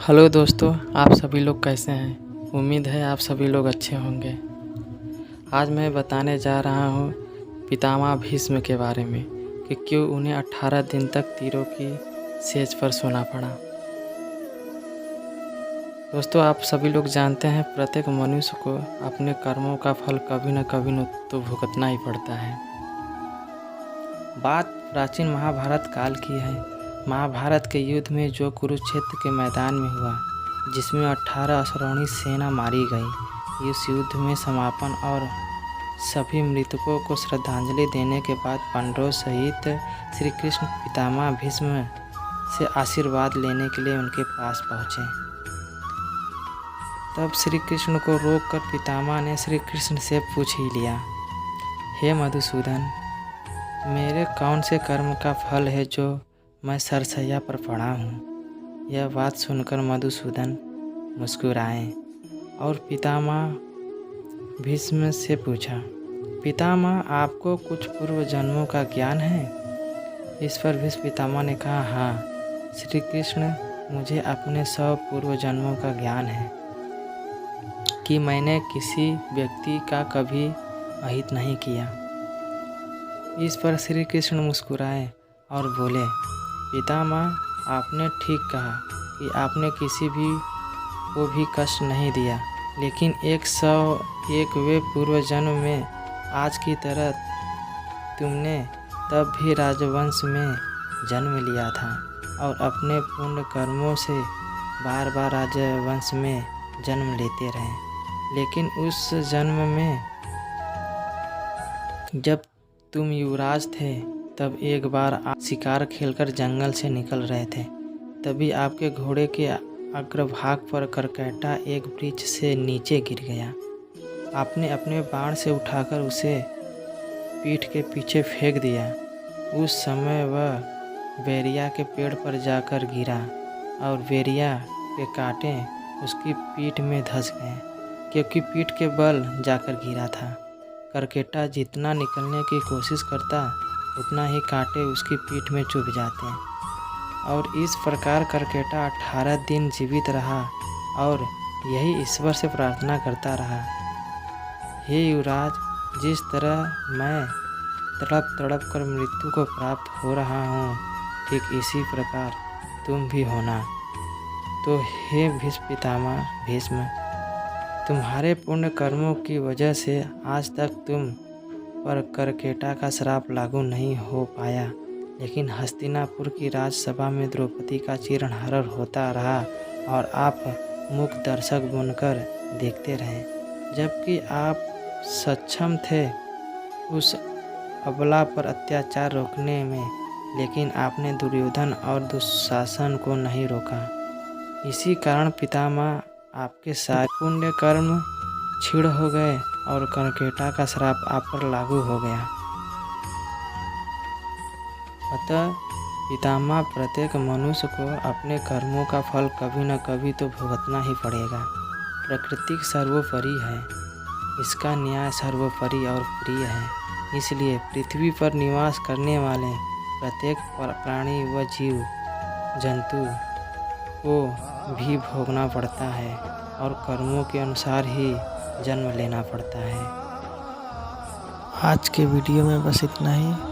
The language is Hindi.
हेलो दोस्तों, आप सभी लोग कैसे हैं। उम्मीद है आप सभी लोग अच्छे होंगे। आज मैं बताने जा रहा हूँ पितामह भीष्म के बारे में कि क्यों उन्हें 18 दिन तक तीरों की सेज पर सोना पड़ा। दोस्तों, आप सभी लोग जानते हैं प्रत्येक मनुष्य को अपने कर्मों का फल कभी न कभी न तो भुगतना ही पड़ता है। बात प्राचीन महाभारत काल की है। महाभारत के युद्ध में जो कुरुक्षेत्र के मैदान में हुआ, जिसमें 18 अश्वारोही सेना मारी गई। इस युद्ध में समापन और सभी मृतकों को श्रद्धांजलि देने के बाद पांडवों सहित श्री कृष्ण पितामह भीष्म से आशीर्वाद लेने के लिए उनके पास पहुँचे। तब श्री कृष्ण को रोककर पितामह ने श्री कृष्ण से पूछ ही लिया, हे मधुसूदन, मेरे कौन से कर्म का फल है जो मैं सरसैया पर पड़ा हूँ। यह बात सुनकर मधुसूदन मुस्कुराए और पितामह भीष्म से पूछा, पितामह, आपको कुछ पूर्व जन्मों का ज्ञान है। इस पर भीष्म पितामह ने कहा, हाँ श्री कृष्ण, मुझे अपने 100 पूर्व जन्मों का ज्ञान है कि मैंने किसी व्यक्ति का कभी अहित नहीं किया। इस पर श्री कृष्ण मुस्कुराए और बोले, पितामह, आपने ठीक कहा कि आपने किसी भी को भी कष्ट नहीं दिया, लेकिन 101वें पूर्व जन्म में आज की तरह तुमने तब भी राजवंश में जन्म लिया था और अपने पुण्य कर्मों से बार बार राजवंश में जन्म लेते रहे। लेकिन उस जन्म में जब तुम युवराज थे, तब एक बार आप शिकार खेलकर जंगल से निकल रहे थे। तभी आपके घोड़े के अग्रभाग पर करकैटा एक वृक्ष से नीचे गिर गया। आपने अपने बाण से उठाकर उसे पीठ के पीछे फेंक दिया। उस समय वह बेरिया के पेड़ पर जाकर गिरा और बेरिया के कांटे उसकी पीठ में धंस गए, क्योंकि पीठ के बल जाकर गिरा था। करकेटा जितना निकलने की कोशिश करता, उतना ही कांटे उसकी पीठ में चुभ जाते हैं। और इस प्रकार करकेटा 18 दिन जीवित रहा और यही ईश्वर से प्रार्थना करता रहा, हे युवराज, जिस तरह मैं तड़प तड़प कर मृत्यु को प्राप्त हो रहा हूँ, ठीक इसी प्रकार तुम भी होना। तो हे भीष्म पितामह भीष्म, तुम्हारे पुण्य कर्मों की वजह से आज तक तुम पर करकेटा का श्राप लागू नहीं हो पाया, लेकिन हस्तिनापुर की राजसभा में द्रौपदी का चीरहरण होता रहा और आप मूक दर्शक बनकर देखते रहे, जबकि आप सक्षम थे उस अबला पर अत्याचार रोकने में, लेकिन आपने दुर्योधन और दुशासन को नहीं रोका। इसी कारण पितामह आपके सारे पुण्य कर्म क्षीण हो गए और करकेटा का श्राप आप पर लागू हो गया। अतः पितामह, प्रत्येक मनुष्य को अपने कर्मों का फल कभी न कभी तो भुगतना ही पड़ेगा। प्रकृति सर्वोपरि है, इसका न्याय सर्वोपरि और प्रिय है। इसलिए पृथ्वी पर निवास करने वाले प्रत्येक प्राणी व जीव जंतु को भी भोगना पड़ता है और कर्मों के अनुसार ही जन्म लेना पड़ता है। आज के वीडियो में बस इतना ही।